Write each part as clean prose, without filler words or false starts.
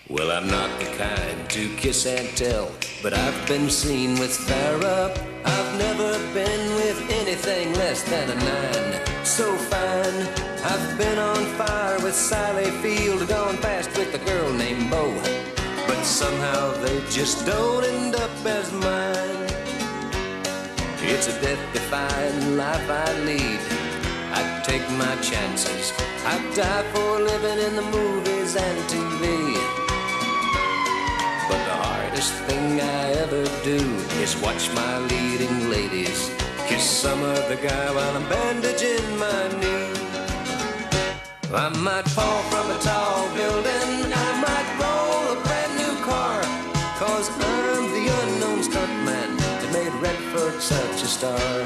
Well, I'm not the kind to kiss and tell, but I've been seen with Farrah. I've never been with anything less than a 9. So fine, I've been on fire with Sally Field, gone fast with a girl named Bo, but somehow they just don't end up as mine. It's a death-defying life I lead. I take my chances. I die for living in the movies and TV. But the hardest thing I ever do is watch my leading ladies kiss some other guy while I'm bandaging my knee. I might fall from a tall building, I might roll a brand new car, 'cause I'm the unknown stuntman that made Redford such a star.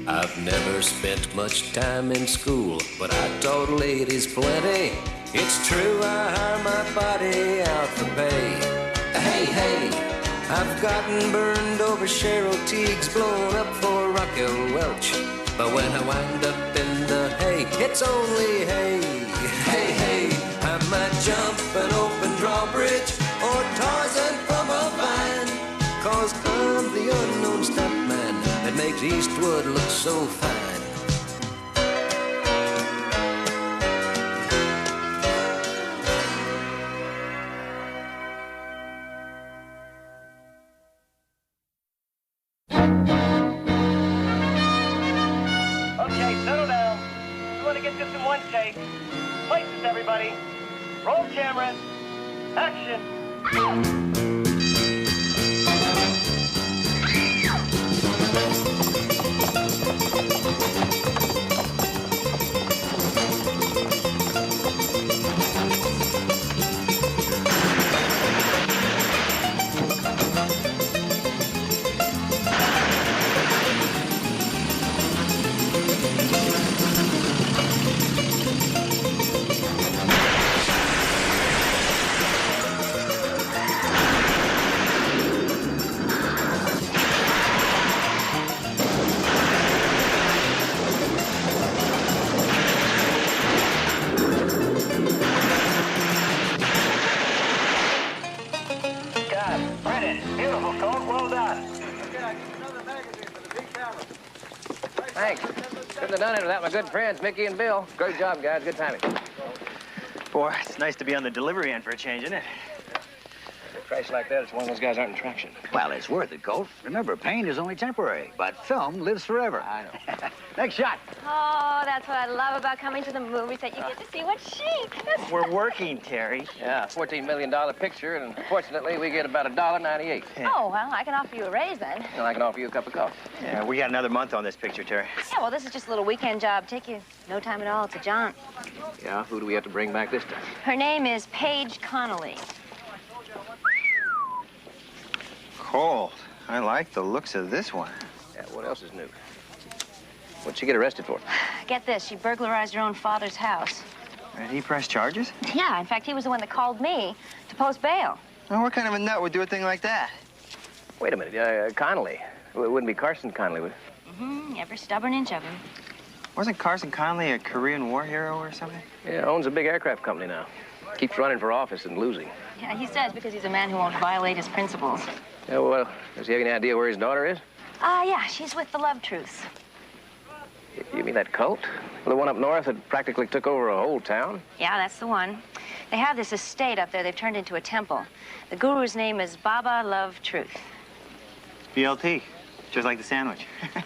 I've never spent much time in school, but I taught ladies plenty. It's true, I hire my body out for pay. Hey, hey, I've gotten burned over Cheryl Teagues, blown up for Raquel Welch. But when I wind up in the hay, it's only hay. Hey, hey, I might jump an open drawbridge or Tarzan from a vine, 'cause I'm the unknown stuntman that makes Eastwood look so fine. Okay, settle down. We want to get this in one take. Places, everybody. Roll camera. Action. Thanks. Couldn't have done it without my good friends, Mickey and Bill. Great job, guys. Good timing. Boy, it's nice to be on the delivery end for a change, isn't it? A crash like that, it's one of those guys aren't in traction. Well, it's worth it, Colt. Remember, pain is only temporary, but film lives forever. I know. Next shot. Oh, that's what I love about coming to the movies, that you get to see what's chic. We're working, Terry. Yeah, $14 million picture, and fortunately, we get about $1.98. Oh, well, I can offer you a raise then. And I can offer you a cup of coffee. Yeah, we got another month on this picture, Terry. Yeah, well, this is just a little weekend job. Take you no time at all. It's a jaunt. Yeah, who do we have to bring back this time? Her name is Paige Connolly. Colt, I like the looks of this one. Yeah, what else is new? What'd she get arrested for? Get this, she burglarized her own father's house. Did he press charges? Yeah, in fact, he was the one that called me to post bail. Well, what kind of a nut would do a thing like that? Wait a minute, Connolly. It wouldn't be Carson Connolly, would it? Mm-hmm, every stubborn inch of him. Wasn't Carson Connolly a Korean War hero or something? Yeah, owns a big aircraft company now. Keeps running for office and losing. Yeah, he says because he's a man who won't violate his principles. Yeah, well, does he have any idea where his daughter is? Yeah, she's with the Love Truths. You mean that cult? The one up north that practically took over a whole town? Yeah, that's the one. They have this estate up there they've turned into a temple. The guru's name is Baba Love Truth. BLT, just like the sandwich. I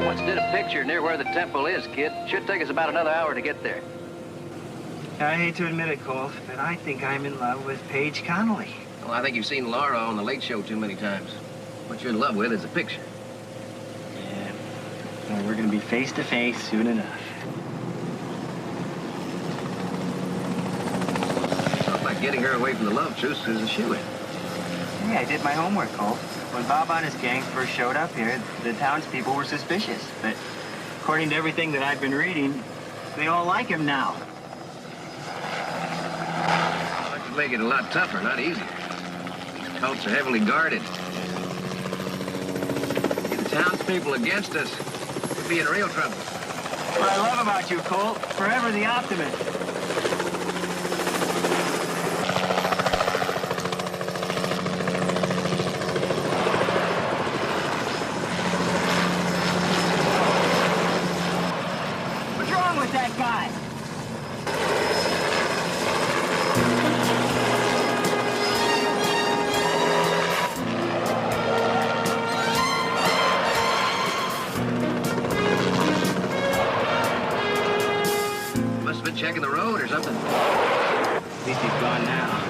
once did a picture near where the temple is, kid. Should take us about another hour to get there. I hate to admit it, Colt, but I think I'm in love with Paige Connolly. Well, I think you've seen Laura on The Late Show too many times. What you're in love with is a picture. Yeah. Well, we're gonna be face to face soon enough. Sounds like getting her away from the Love Truths is a shoo-in. Hey, I did my homework, Colt. When Bob and his gang first showed up here, the townspeople were suspicious. But according to everything that I've been reading, they all like him now. That could make it a lot tougher, not easy. Cults are heavily guarded. The townspeople people against us, we'd be in real trouble. What I love about you, Colt, forever the optimist. What's wrong with that guy? Must have been checking the road or something. At least he's gone now.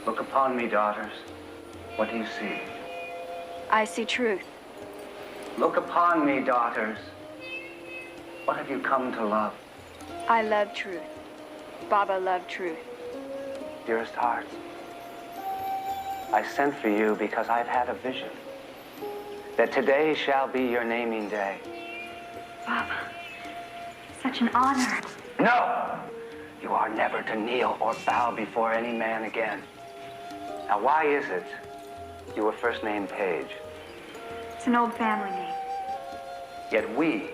Look upon me, daughters. What do you see? I see truth. Look upon me, daughters. What have you come to love? I love truth. Baba loved truth. Dearest hearts, I sent for you because I've had a vision that today shall be your naming day. Baba, such an honor. No! You are never to kneel or bow before any man again. Now, why is it you were first named Page? It's an old family name. Yet we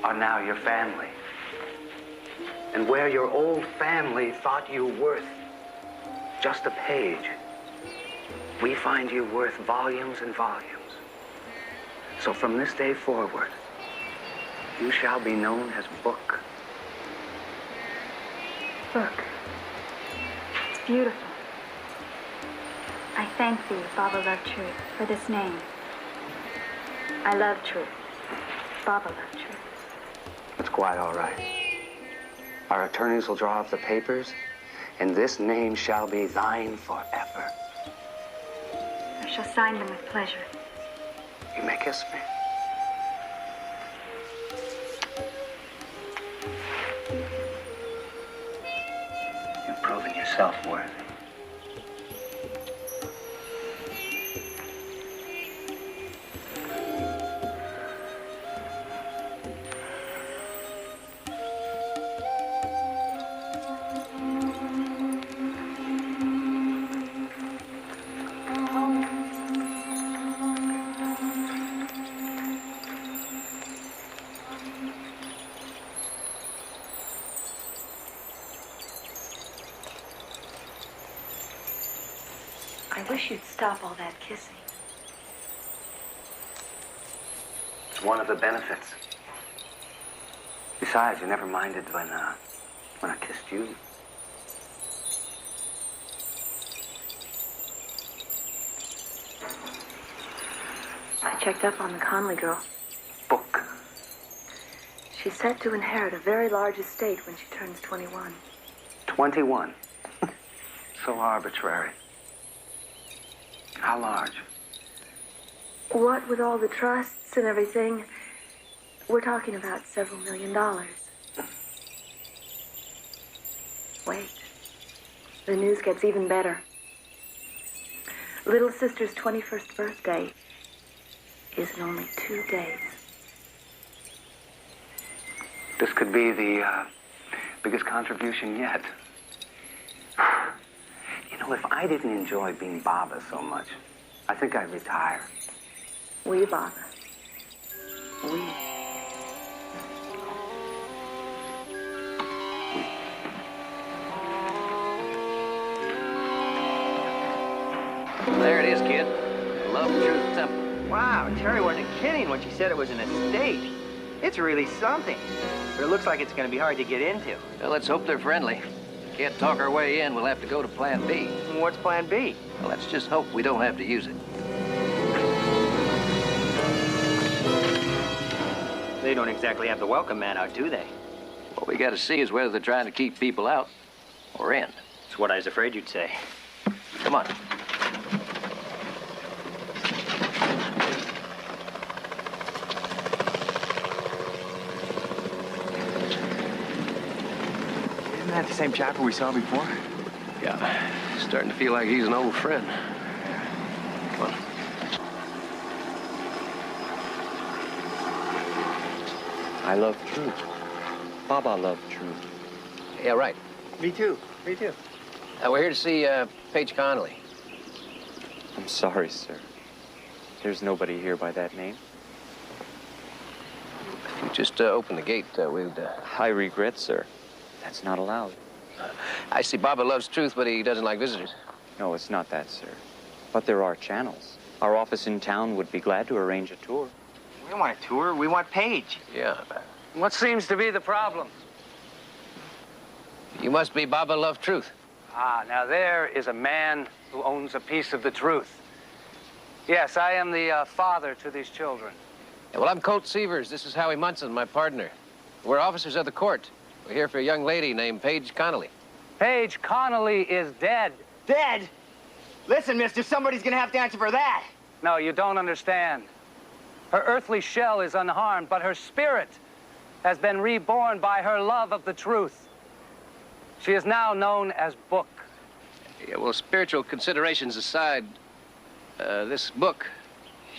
are now your family. And where your old family thought you worth just a page, we find you worth volumes and volumes. So from this day forward, you shall be known as Book. Book. It's beautiful. I thank thee, Baba Love Truth, for this name. I love truth. Baba Love Truth. It's quite all right. Our attorneys will draw up the papers, and this name shall be thine forever. I shall sign them with pleasure. You may kiss me. You've proven yourself worthy. I wish you'd stop all that kissing. It's one of the benefits. Besides, you never minded when I kissed you. I checked up on the Conley girl. Book. She's set to inherit a very large estate when she turns 21. 21. So arbitrary. How large? What with all the trusts and everything, we're talking about several $1 million. Wait. The news gets even better. Little sister's 21st birthday is in only 2 days. This could be the biggest contribution yet. You know, if I didn't enjoy being Baba so much, I think I'd retire. We, Baba. We. There it is, kid. Love Truth Temple. Wow, Terry wasn't kidding when she said it was an estate. It's really something. But it looks like it's going to be hard to get into. Well, let's hope they're friendly. Can't talk our way in, we'll have to go to Plan B. What's Plan B? Well, let's just hope we don't have to use it. They don't exactly have the welcome mat out, do they? What we gotta see is whether they're trying to keep people out or in. That's what I was afraid you'd say. Come on. Isn't that the same chopper we saw before? Yeah, starting to feel like he's an old friend. Come on. I love truth. Baba loved truth. Yeah, right. Me too. Me too. We're here to see Paige Connolly. I'm sorry, sir. There's nobody here by that name. If you just open the gate, we'd... I regret, sir. That's not allowed. I see Baba loves truth, but he doesn't like visitors. No, it's not that, sir. But there are channels. Our office in town would be glad to arrange a tour. We don't want a tour. We want Paige. Yeah. What seems to be the problem? You must be Baba love truth. Ah, now there is a man who owns a piece of the truth. Yes, I am the father to these children. Yeah, well, I'm Colt Severs. This is Howie Munson, my partner. We're officers of the court. We're here for a young lady named Paige Connolly. Paige Connolly is dead. Dead? Listen, mister, somebody's gonna have to answer for that. No, you don't understand. Her earthly shell is unharmed, but her spirit has been reborn by her love of the truth. She is now known as Book. Yeah, well, spiritual considerations aside, this Book,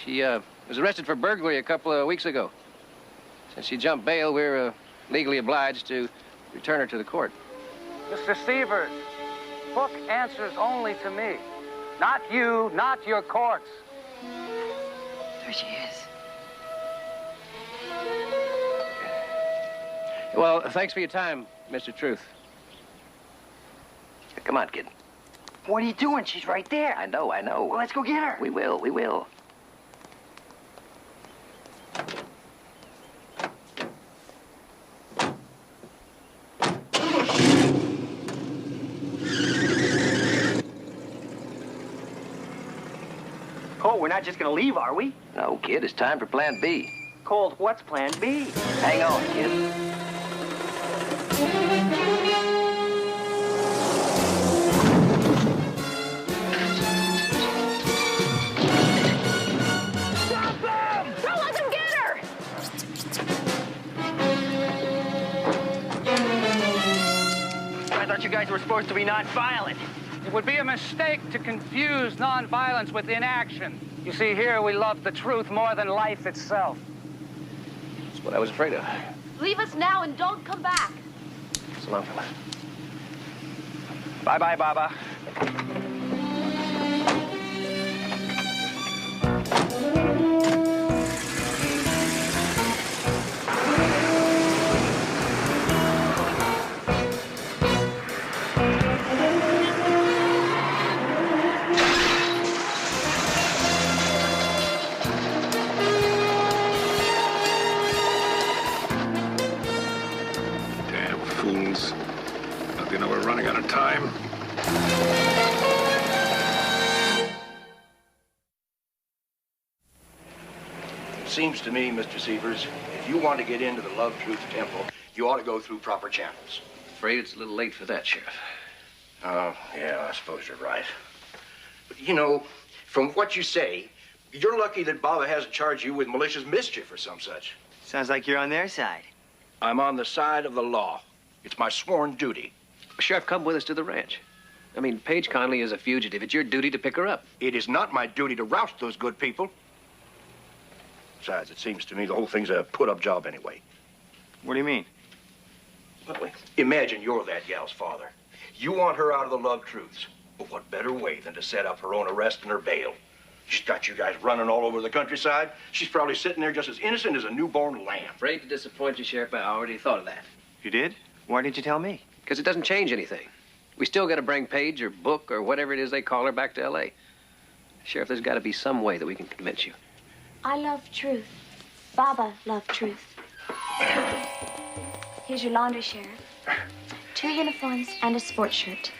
she was arrested for burglary a couple of weeks ago. Since she jumped bail, we're legally obliged to return her to the court. Mr. Severs, Book answers only to me. Not you, not your courts. There she is. Well, thanks for your time, Mr. Truth. Come on, kid. What are you doing? She's right there. I know. Well, let's go get her. We will. Colt, we're not just gonna leave, are we? No, kid, it's time for Plan B. Colt, what's Plan B? Hang on, kid. Don't let them get her! I thought you guys were supposed to be non-violent. It would be a mistake to confuse nonviolence with inaction. You see, here we love the truth more than life itself. That's what I was afraid of. Leave us now and don't come back. So long, fella. Bye-bye, Baba. Damn fools. Don't you know we're running out of time? Seems to me, Mr. Severs, if you want to get into the Love Truth Temple, you ought to go through proper channels. Afraid it's a little late for that, Sheriff. Oh, yeah, I suppose you're right. But, you know, from what you say, you're lucky that Baba hasn't charged you with malicious mischief or some such. Sounds like you're on their side. I'm on the side of the law. It's my sworn duty. Sheriff, come with us to the ranch. I mean, Paige Connolly is a fugitive. It's your duty to pick her up. It is not my duty to roust those good people. Besides, it seems to me the whole thing's a put-up job anyway. What do you mean? Well, imagine you're that gal's father. You want her out of the Love Truths. But what better way than to set up her own arrest and her bail? She's got you guys running all over the countryside. She's probably sitting there just as innocent as a newborn lamb. Afraid to disappoint you, Sheriff, but I already thought of that. You did? Why didn't you tell me? Because it doesn't change anything. We still got to bring Paige or Book or whatever it is they call her back to L.A. Sheriff, there's got to be some way that we can convince you. I love truth. Baba loved truth. Here's your laundry, Sheriff. 2 uniforms and a sports shirt.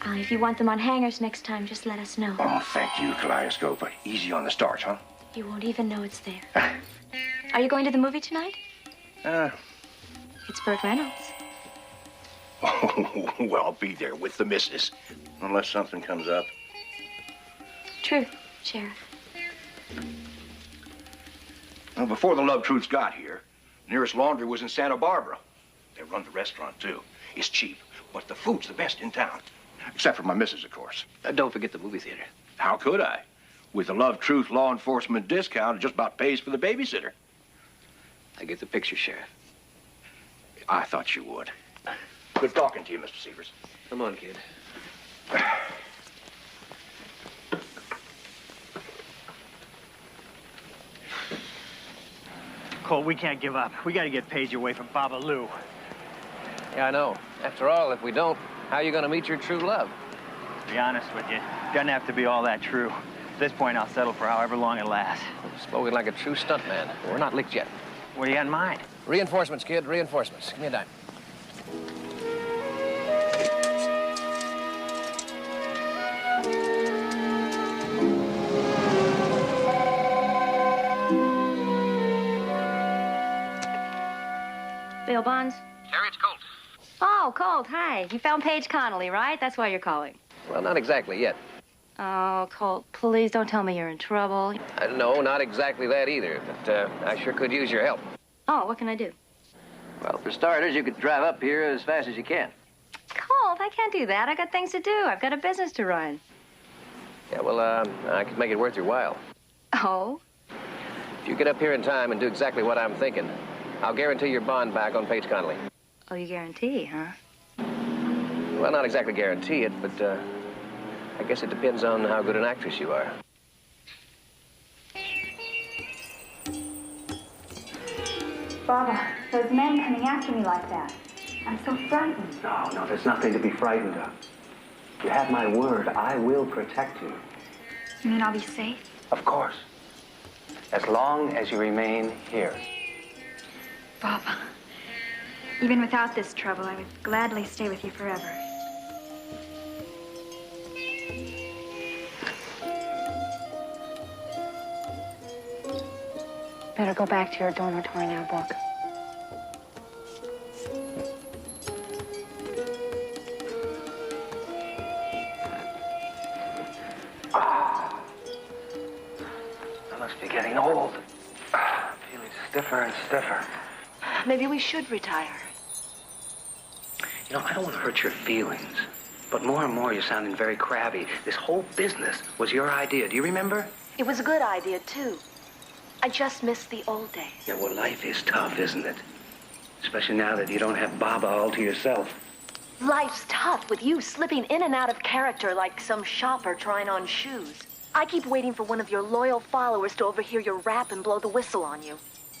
If you want them on hangers next time, just let us know. Oh, thank you, Kaleidoscope. But easy on the starch, huh? You won't even know it's there. Are you going to the movie tonight? It's Burt Reynolds. Oh, well, I'll be there with the missus, unless something comes up. Truth, Sheriff. Well, before the Love Truths got here, nearest laundry was in Santa Barbara. They run the restaurant, too. It's cheap, but the food's the best in town. Except for my missus, of course. Don't forget the movie theater. How could I? With the Love Truth law enforcement discount, it just about pays for the babysitter. I get the picture, Sheriff. I thought you would. Good talking to you, Mr. Severs. Come on, kid. Cole, we can't give up. We got to get Paige away from Baba Lou. Yeah, I know. After all, if we don't, how are you going to meet your true love? To be honest with you, doesn't have to be all that true. At this point, I'll settle for however long it lasts. Spoken like a true stuntman. We're not licked yet. What do you got in mind? Reinforcements, kid. Reinforcements. Give me a dime. Bill Bonds? Terry, it's Colt. Oh, Colt, hi. You found Paige Connolly, right? That's why you're calling. Well, not exactly yet. Oh, Colt, please don't tell me you're in trouble. No, not exactly that either, but I sure could use your help. Oh, what can I do? Well, for starters, you could drive up here as fast as you can. Colt, I can't do that. I got things to do. I've got a business to run. Yeah, well, I could make it worth your while. Oh? If you get up here in time and do exactly what I'm thinking, I'll guarantee your bond back on Paige Connolly. Oh, you guarantee, huh? Well, not exactly guarantee it, but I guess it depends on how good an actress you are. Baba, those men coming after me like that. I'm so frightened. No, there's nothing to be frightened of. You have my word. I will protect you. You mean I'll be safe? Of course. As long as you remain here. Baba, even without this trouble, I would gladly stay with you forever. Better go back to your dormitory now, Brooke. I must be getting old. Feeling stiffer and stiffer. Maybe we should retire. You know, I don't want to hurt your feelings, but more and more you're sounding very crabby. This whole business was your idea. Do you remember? It was a good idea, too. I just miss the old days. Yeah, well, life is tough, isn't it? Especially now that you don't have Baba all to yourself. Life's tough with you slipping in and out of character like some shopper trying on shoes. I keep waiting for one of your loyal followers to overhear your rap and blow the whistle on you.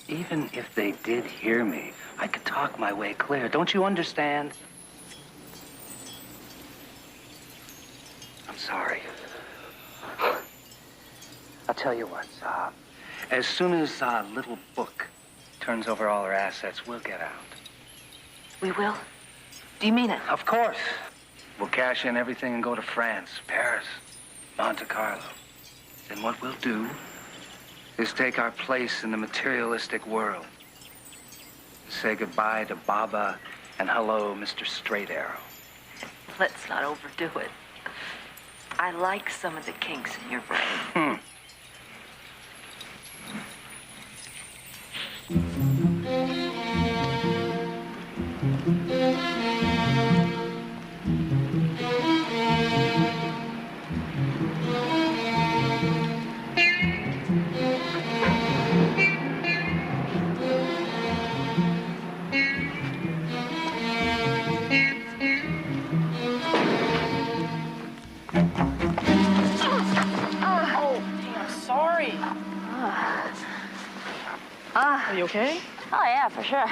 Even if they did hear me, I could talk my way clear. Don't you understand? I'm sorry. I'll tell you what, as soon as Little Book turns over all her assets, we'll get out. We will? Do you mean it? Of course. We'll cash in everything and go to France, Paris, Monte Carlo. Then what we'll do is take our place in the materialistic world. Say goodbye to Baba and hello, Mr. Straight Arrow. Let's not overdo it. I like some of the kinks in your brain. Are you okay? Oh, yeah, for sure.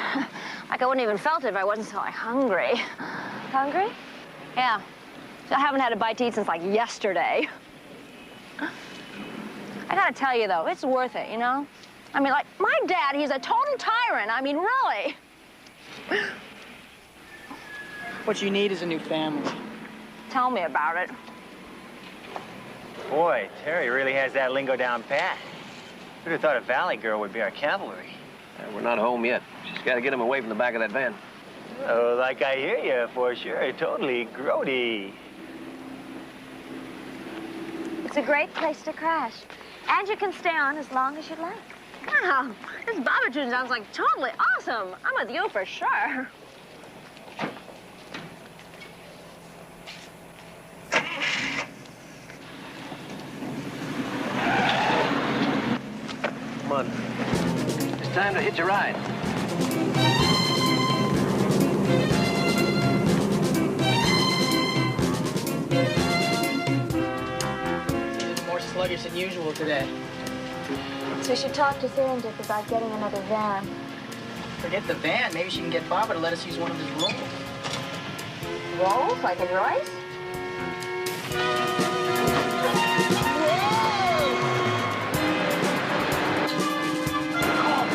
Like I wouldn't even felt it if I wasn't so hungry. Hungry? Yeah. I haven't had a bite to eat since like yesterday. I gotta tell you though, it's worth it, you know? I mean, like, my dad, he's a total tyrant. I mean, really. What you need is a new family. Tell me about it. Boy, Terry really has that lingo down pat. Who'd have thought a Valley girl would be our cavalry? We're not home yet. Just got to get him away from the back of that van. Oh, like I hear you, for sure. Totally grody. It's a great place to crash. And you can stay on as long as you'd like. Wow, this Baba tune sounds like totally awesome. I'm with you for sure. Come on. It's time to hitch a ride. She's more sluggish than usual today. So we should talk to Serendip about getting another van. Forget the van. Maybe she can get Baba to let us use one of his rolls. Rolls like in rice?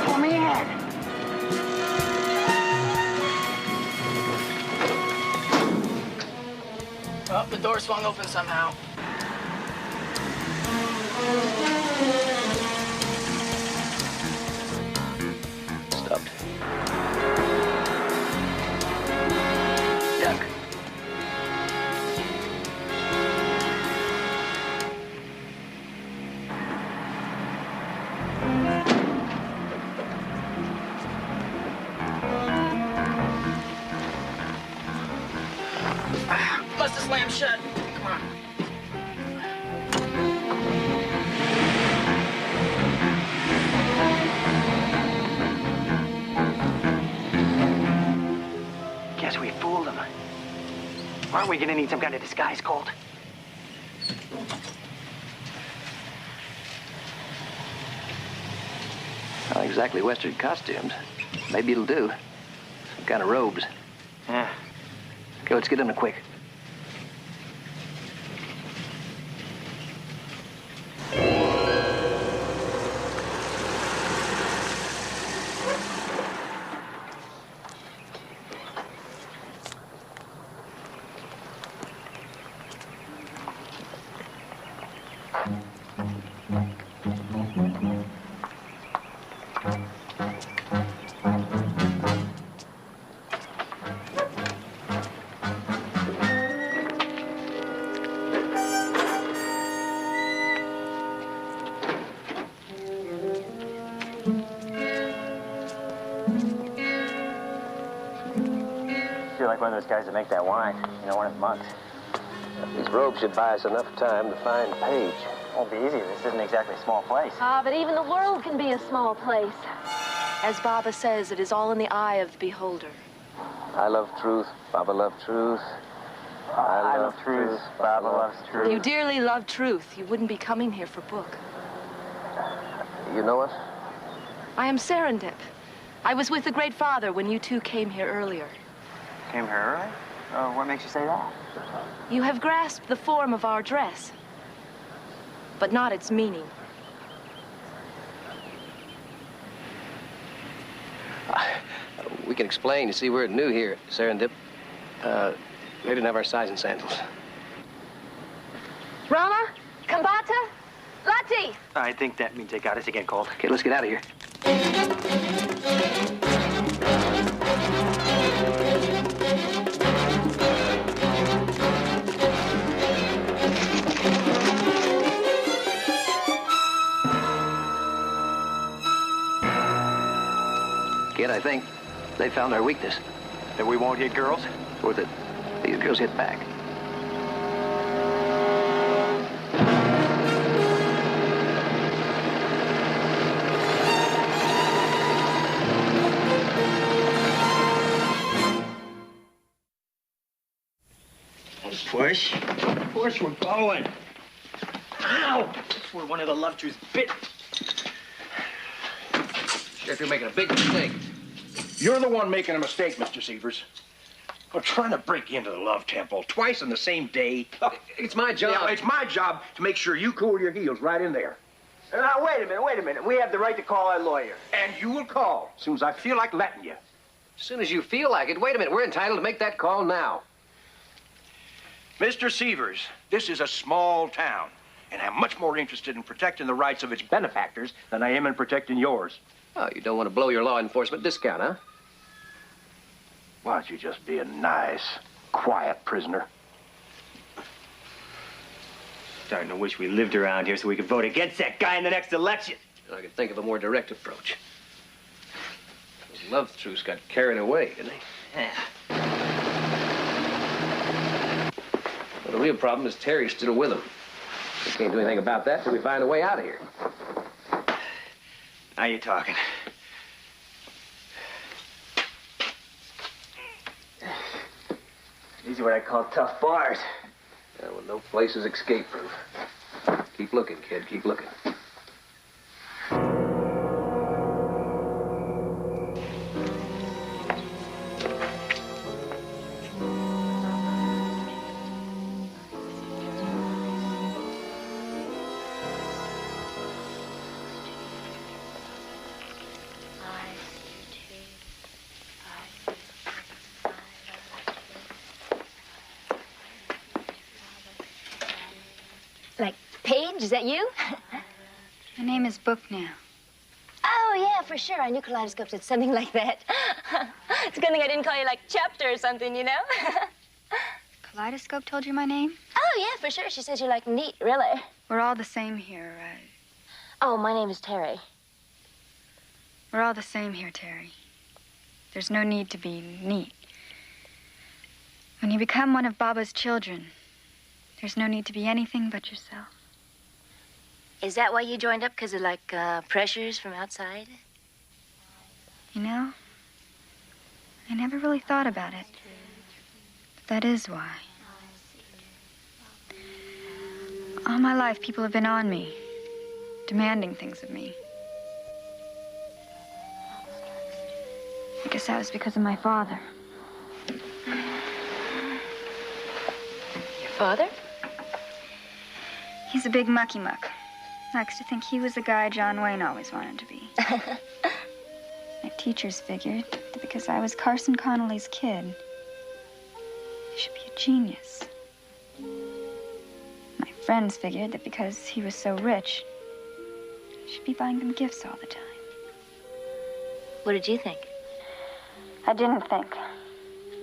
Pull me in. Oh, the door swung open somehow. Stopped. Duck. Must have slammed shut. Come on. Guess we fooled them. Aren't we gonna need some kind of disguise, Colt? Not exactly Western costumes. Maybe it'll do. Some kind of robes. Yeah. Okay, let's get in there quick. You're like one of those guys that make that wine. You know, one a month. These robes should buy us enough time to find Paige. Won't be easy. This isn't exactly a small place. Ah, but even the world can be a small place. As Baba says, it is all in the eye of the beholder. I love truth. Baba loved truth. I love truth. Baba loves truth. You dearly love truth. You wouldn't be coming here for book. You know us? I am Serendip. I was with the Great Father when you two came here earlier. Came here early? Oh, what makes you say that? You have grasped the form of our dress, but not its meaning. We can explain. You see, we're new here, Serendip. We didn't have our size in sandals. Rama? Kambata? Lati! I think that means they got us again, Colt. Okay, let's get out of here. Kid, I think they found our weakness. That we won't hit girls? Or that these girls hit back. Push. Push, we're going. Ow! That's where one of the love truths bit. Sheriff, you're making a big mistake. You're the one making a mistake, Mr. Severs. I'm trying to break into the love temple twice in the same day. It's my job. Yeah, it's my job to make sure you cool your heels right in there. Now, wait a minute. We have the right to call our lawyer. And you will call as soon as I feel like letting you. As soon as you feel like it. Wait a minute. We're entitled to make that call now. Mr. Severs, this is a small town, and I'm much more interested in protecting the rights of its benefactors than I am in protecting yours. Oh, you don't want to blow your law enforcement discount, huh? Why don't you just be a nice, quiet prisoner? Starting to wish we lived around here so we could vote against that guy in the next election. I could think of a more direct approach. Those love truths got carried away, didn't they? Yeah. Well, the real problem is Terry's still with them. We can't do anything about that till we find a way out of here. Now you're talking. These are what I call tough bars. Yeah, well, no place is escape-proof. Keep looking, kid, keep looking. Like, Paige, is that you? My name is Book now. Oh, yeah, for sure. I knew Kaleidoscope said something like that. It's a good thing I didn't call you, like, Chapter or something, you know? Kaleidoscope told you my name? Oh, yeah, for sure. She says you're, like, neat, really. We're all the same here, right? Oh, my name is Terry. We're all the same here, Terry. There's no need to be neat. When you become one of Baba's children, there's no need to be anything but yourself. Is that why you joined up? Because of, like, pressures from outside? You know, I never really thought about it. But that is why. All my life, people have been on me, demanding things of me. I guess that was because of my father. Your father? He's a big mucky-muck. Likes to think he was the guy John Wayne always wanted to be. My teachers figured that because I was Carson Connolly's kid, I should be a genius. My friends figured that because he was so rich, I should be buying them gifts all the time. What did you think? I didn't think.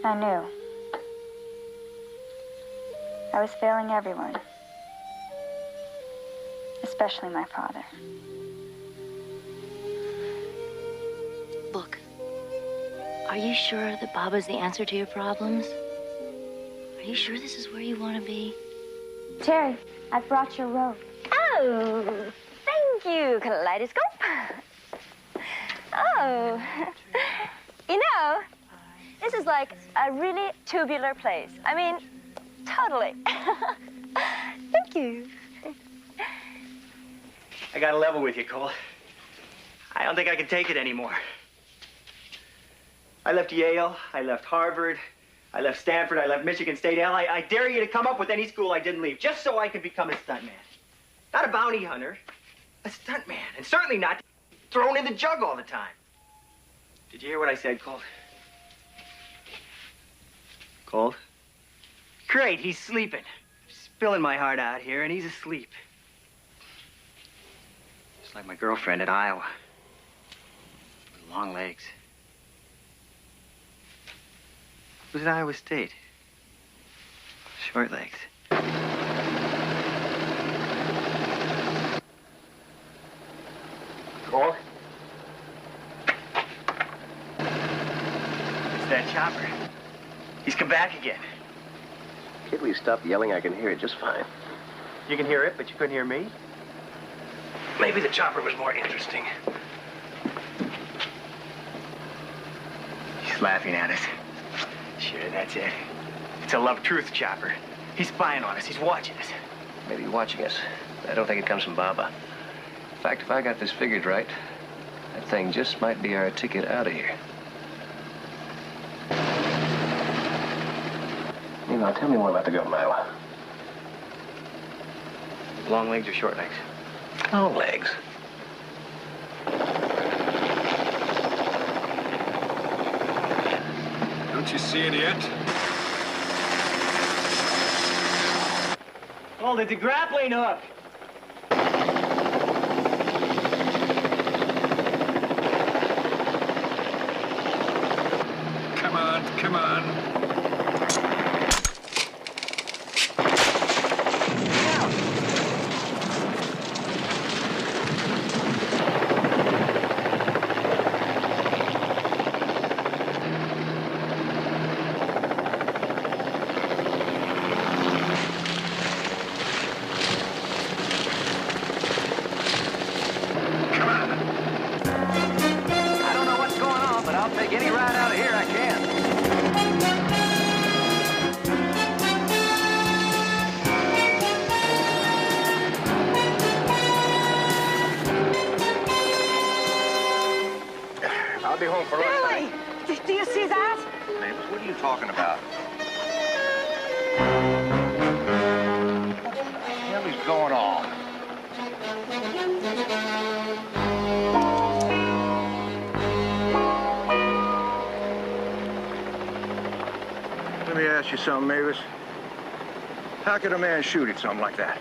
I knew. I was failing everyone. Especially my father. Book, are you sure that Baba's the answer to your problems? Are you sure this is where you want to be? Terry, I brought your robe. Oh, thank you, Kaleidoscope. Oh, you know, this is like a really tubular place. I mean, totally. Thank you. I got to level with you, Cole. I don't think I can take it anymore. I left Yale, I left Harvard, I left Stanford, I left Michigan State. Hell, I dare you to come up with any school I didn't leave, just so I could become a stuntman. Not a bounty hunter, a stuntman. And certainly not thrown in the jug all the time. Did you hear what I said, Colt? Colt? Great, he's sleeping. Spilling my heart out here, and he's asleep. Just like my girlfriend at Iowa. With long legs. Who's at Iowa State? Short legs. Colt? It's that chopper. He's come back again. Kid, will you stop yelling? I can hear it just fine. You can hear it, but you couldn't hear me? Maybe the chopper was more interesting. He's laughing at us. Sure, that's it. It's a love-truth chopper. He's spying on us. He's watching us. Maybe watching us. I don't think it comes from Baba. In fact, if I got this figured right, that thing just might be our ticket out of here. Now, tell me more about the girl in Iowa. Long legs or short legs? Long legs. Don't you see it yet? Hold it, the grappling hook. Come on, Come on. I don't know what's going on, but I'll take any ride out of here I can. I'll be home for lunch. Billy! Do you see that? Mavis, what are you talking about? What the hell is going on? Let me ask you something, Mavis. How could a man shoot at something like that?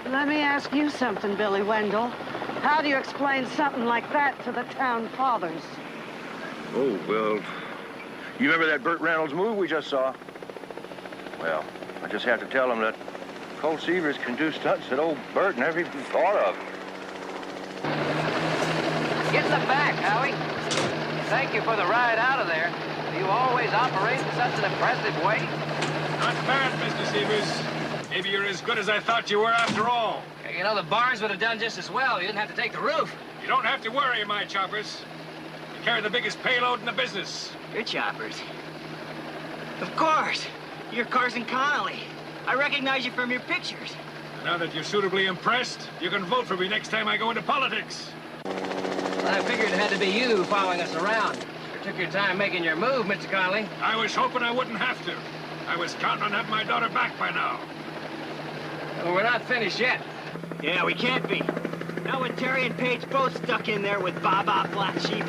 Let me ask you something, Billy Wendell. How do you explain something like that to the town fathers? Oh, well, you remember that Burt Reynolds movie we just saw? Well, I just have to tell him that Colt Seavers can do stunts that old Burt never even thought of. Get in the back, Howie. Thank you for the ride out of there. Do you always operate in such an impressive way? Not bad, Mr. Seavers. Maybe you're as good as I thought you were after all. You know, the bars would have done just as well. You didn't have to take the roof. You don't have to worry, my choppers. You carry the biggest payload in the business. Your choppers? Of course. You're Carson Connolly. I recognize you from your pictures. Now that you're suitably impressed, you can vote for me next time I go into politics. Well, I figured it had to be you following us around. You took your time making your move, Mr. Connolly. I was hoping I wouldn't have to. I was counting on having my daughter back by now. Well, we're not finished yet. Yeah, we can't be. Not with Terry and Paige both stuck in there with Baba Black Sheep.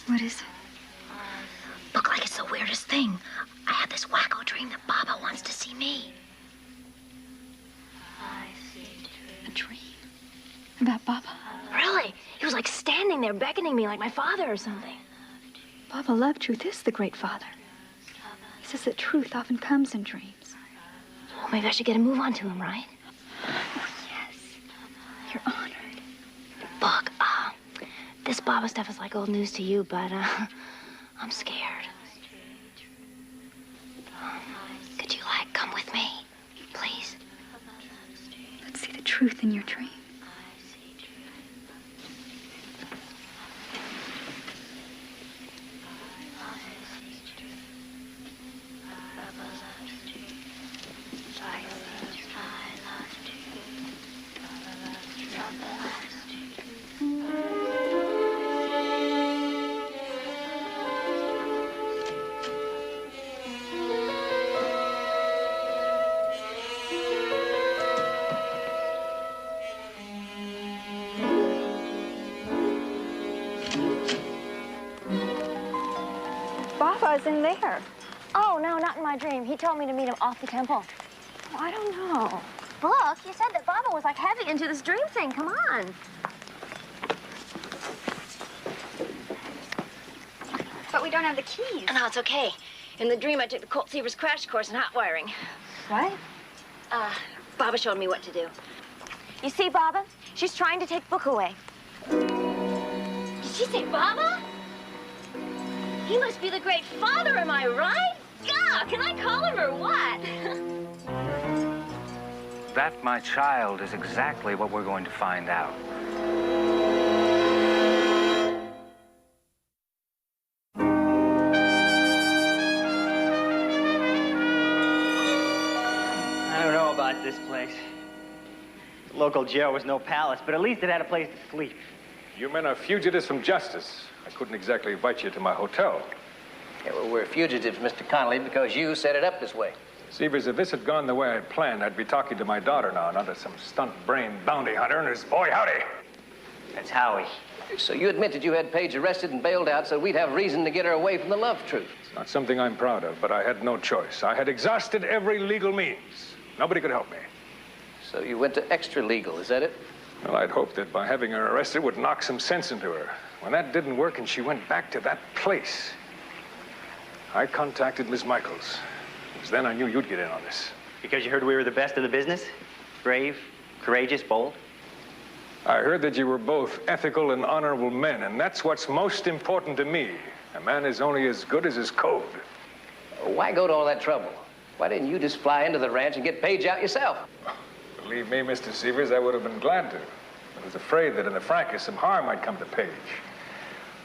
What is it? Look like it's the weirdest thing. I had this wacko dream that Baba wants to see me. A dream? About Baba? Really? He was like standing there beckoning me like my father or something. Baba Love Truth is the great father. He says that truth often comes in dreams. Well, maybe I should get a move on to him, right? Oh, yes. You're honored. Buck, this Baba stuff is like old news to you, but, I'm scared. Could you, like, come with me? Please? Let's see the truth in your dream. Baba's in there. Oh, no, not in my dream. He told me to meet him off the temple. Oh, I don't know. Look, you said that Baba was like heavy into this dream thing. Come on. But we don't have the keys. No, it's okay. In the dream, I took the Colt Seavers crash course in hot wiring. What? Baba showed me what to do. You see, Baba? She's trying to take Book away. Did she say Baba? He must be the great father, am I right? Gah, can I call him or what? That, my child, is exactly what we're going to find out. I don't know about this place. The local jail was no palace, but at least it had a place to sleep. You men are fugitives from justice. I couldn't exactly invite you to my hotel. Yeah, well, we're fugitives, Mr. Connolly, because you set it up this way. Severs, if this had gone the way I planned, I'd be talking to my daughter now, not to some stunt-brained bounty hunter and his boy Howdy. That's Howie. So you admit that you had Paige arrested and bailed out so we'd have reason to get her away from the love truth? It's not something I'm proud of, but I had no choice. I had exhausted every legal means. Nobody could help me. So you went to extra legal, is that it? Well, I'd hoped that by having her arrested would knock some sense into her. When that didn't work and she went back to that place, I contacted Miss Michaels. It was then I knew you'd get in on this. Because you heard we were the best in the business? Brave, courageous, bold? I heard that you were both ethical and honorable men, and that's what's most important to me. A man is only as good as his code. Why go to all that trouble? Why didn't you just fly into the ranch and get Paige out yourself? Believe me, Mr. Severs, I would have been glad to. I was afraid that in the fracas some harm might come to Paige.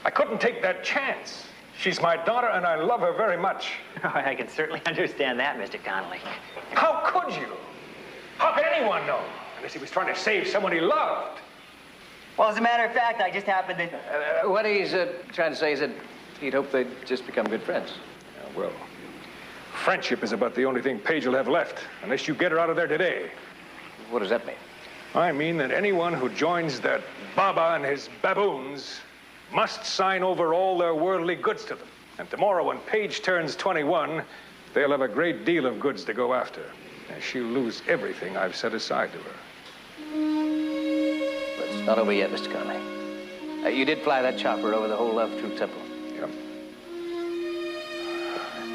I couldn't take that chance. She's my daughter, and I love her very much. Oh, I can certainly understand that, Mr. Connolly. How could you? How could anyone know? Unless he was trying to save someone he loved. Well, as a matter of fact, I just happened to... What he's trying to say is that he'd hope they'd just become good friends. Yeah, well, friendship is about the only thing Paige will have left, unless you get her out of there today. What does that mean? I mean that anyone who joins that Baba and his baboons must sign over all their worldly goods to them. And tomorrow, when Paige turns 21, they'll have a great deal of goods to go after. And she'll lose everything I've set aside to her. But it's not over yet, Mr. Connolly. You did fly that chopper over the whole Love Truth Temple. Yep.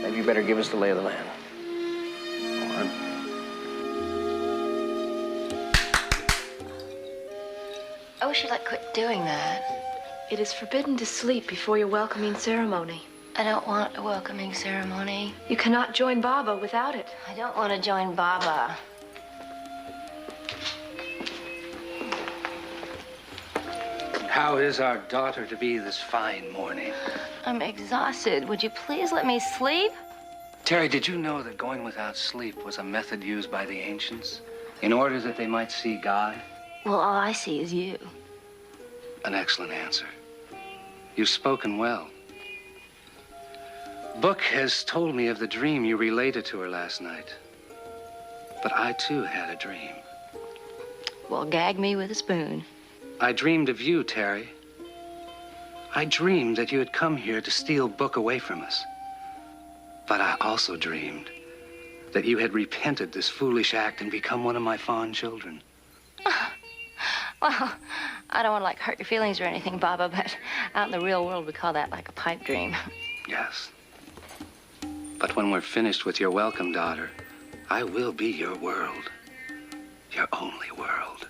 Maybe you better give us the lay of the land. All right. I wish you'd quit doing that. It is forbidden to sleep before your welcoming ceremony. I don't want a welcoming ceremony. You cannot join Baba without it. I don't want to join Baba. How is our daughter to be this fine morning? I'm exhausted. Would you please let me sleep? Terry, did you know that going without sleep was a method used by the ancients in order that they might see God? Well, all I see is you. An excellent answer. You've spoken well. Book has told me of the dream you related to her last night. But I, too, had a dream. Well, gag me with a spoon. I dreamed of you, Terry. I dreamed that you had come here to steal Book away from us. But I also dreamed that you had repented this foolish act and become one of my fond children. Well, I don't want to hurt your feelings or anything, Baba, but out in the real world, we call that a pipe dream. Yes. But when we're finished with your welcome, daughter, I will be your world. Your only world.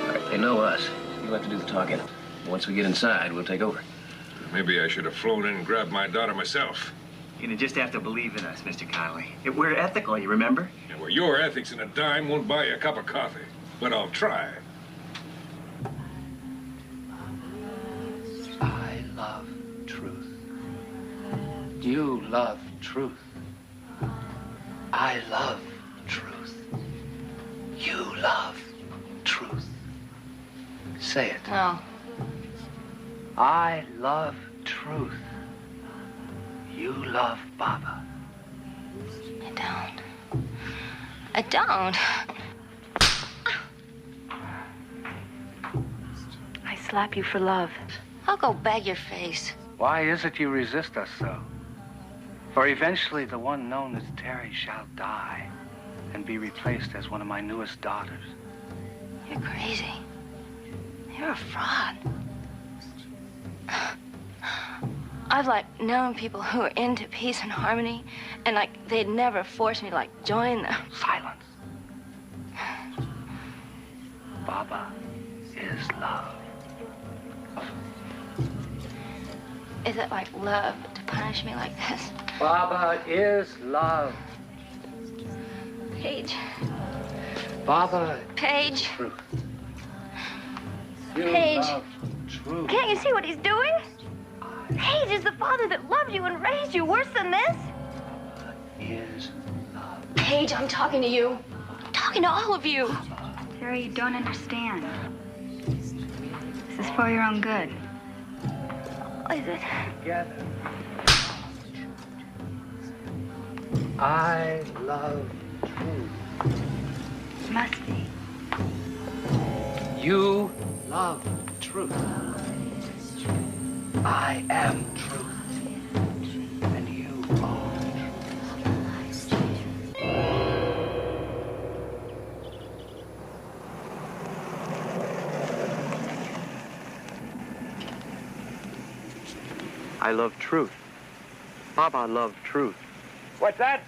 All right, they know us. You'll have to do the talking. Once we get inside, we'll take over. Maybe I should have flown in and grabbed my daughter myself. You just have to believe in us, Mr. Connolly. We're ethical, you remember? Yeah, well, your ethics and a dime won't buy you a cup of coffee. But I'll try. I love truth. You love truth. I love truth. You love truth. Say it. No. I love truth. You love Baba. I don't. I don't. I slap you for love. I'll go bag your face. Why is it you resist us so? For eventually the one known as Terry shall die and be replaced as one of my newest daughters. You're crazy. You're a fraud. I've known people who are into peace and harmony, and they'd never force me to join them. Silence. Baba is love. Is it love to punish me like this? Baba is love. Paige. Baba. Paige. Truth. Paige. You love truth. Can't you see what he's doing? I Paige is the father that loved you and raised you. Worse than this? Is Paige, I'm talking to you. I'm talking to all of you. Terry, you don't understand. This is for your own good. What is it? together. I love truth. Must be. You love truth. I am truth. And you are I love truth. Baba loved truth. What's that?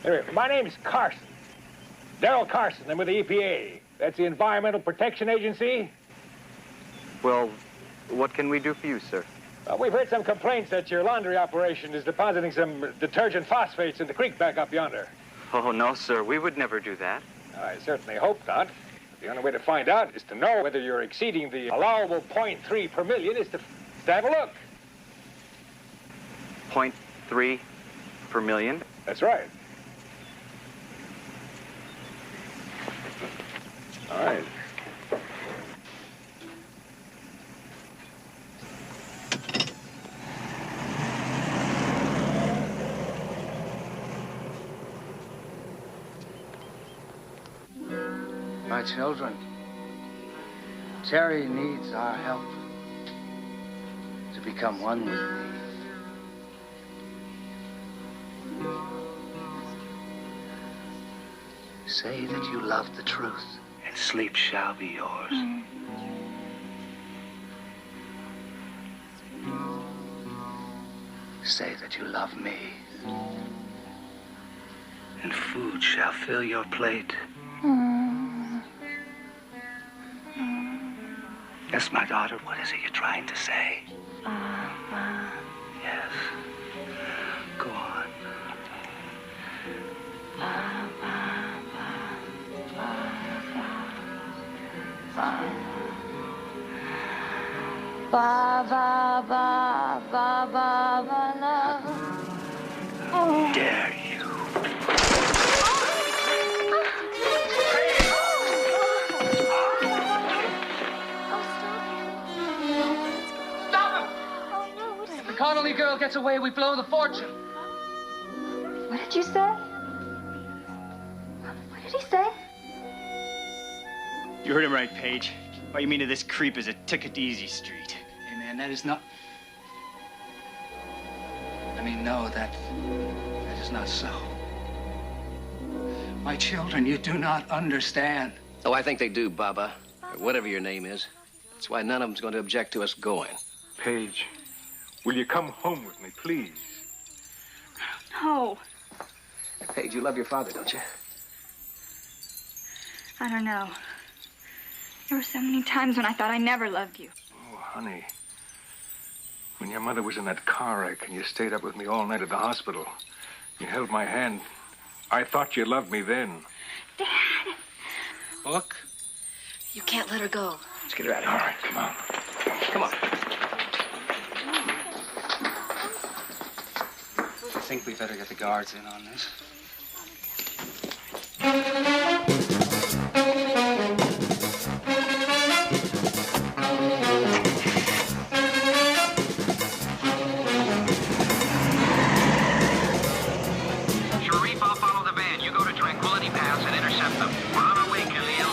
Anyway, my name's Carson. Darrell Carson. I'm with the EPA. That's the Environmental Protection Agency. Well, what can we do for you, sir? We've heard some complaints that your laundry operation is depositing some detergent phosphates in the creek back up yonder. Oh, no, sir. We would never do that. I certainly hope not. The only way to find out is to know whether you're exceeding the allowable 0.3 per million is to have a look. 0.3 per million? That's right. All right. my children. Terry needs our help to become one with me. Say that you love the truth, and sleep shall be yours. Say that you love me, and food shall fill your plate. Yes, my daughter, what is it you're trying to say? Yes. Go on. Ba ba ba ba ba ba love. How dare you? Oh, The Connolly girl gets away, we blow the fortune. What did you say? What did he say? You heard him right, Paige. All you mean to this creep is a ticket to Easy Street. Hey, man, that is not... I mean, no, that is not so. My children, you do not understand. Oh, I think they do, Baba. Or whatever your name is. That's why none of them's going to object to us going. Paige, will you come home with me, please? No. Paige, you love your father, don't you? I don't know. There were so many times when I thought I never loved you. Oh, honey. When your mother was in that car wreck and you stayed up with me all night at the hospital, you held my hand. I thought you loved me then. Dad! Book? You can't let her go. Let's get her out of here. All right, come on. Come on. I think we better get the guards in on this. Sharif, I'll follow the van. You go to Tranquility Pass and intercept them. We're on our way, Khalil.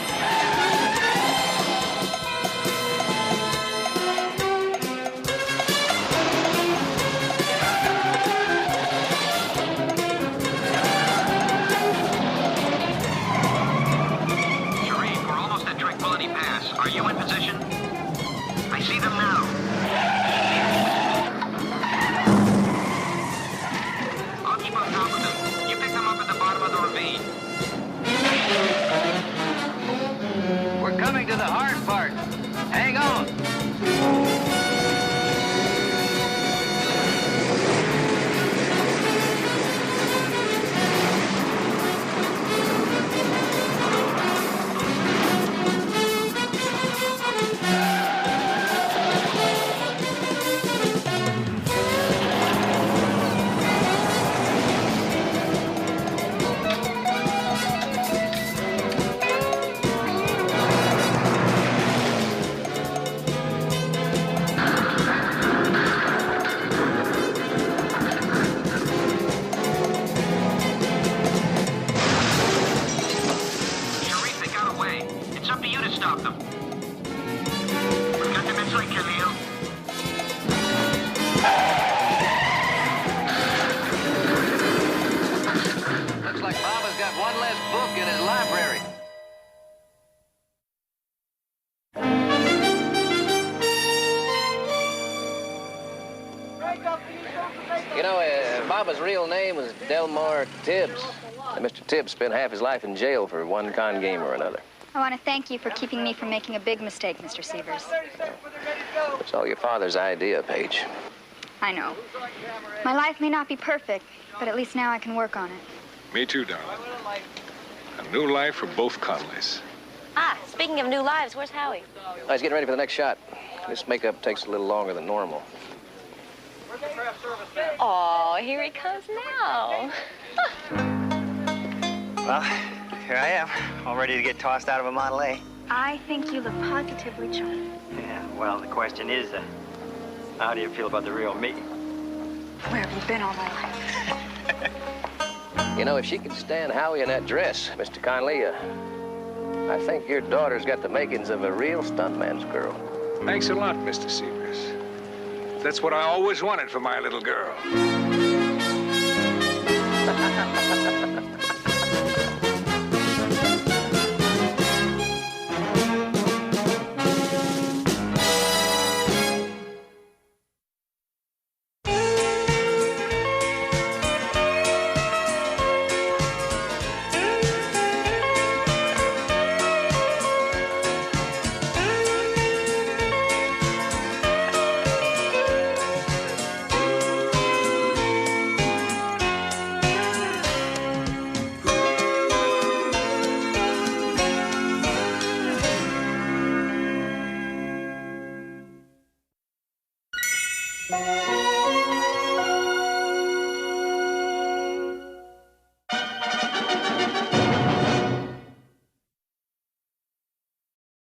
Baba's real name was Delmar Tibbs. And Mr. Tibbs spent half his life in jail for one con game or another. I want to thank you for keeping me from making a big mistake, Mr. Severs. It's all your father's idea, Paige. I know. My life may not be perfect, but at least now I can work on it. Me too, darling. A new life for both Conleys. Ah, speaking of new lives, where's Howie? Oh, he's getting ready for the next shot. This makeup takes a little longer than normal. Oh, here he comes now. Well, here I am, all ready to get tossed out of a Model A. I think you look positively charming. Yeah, well, the question is, how do you feel about the real me? Where have you been all my life? You know, if she could stand Howie in that dress, Mr. Conley, I think your daughter's got the makings of a real stuntman's girl. Thanks a lot, Mr. Severs. That's what I always wanted for my little girl.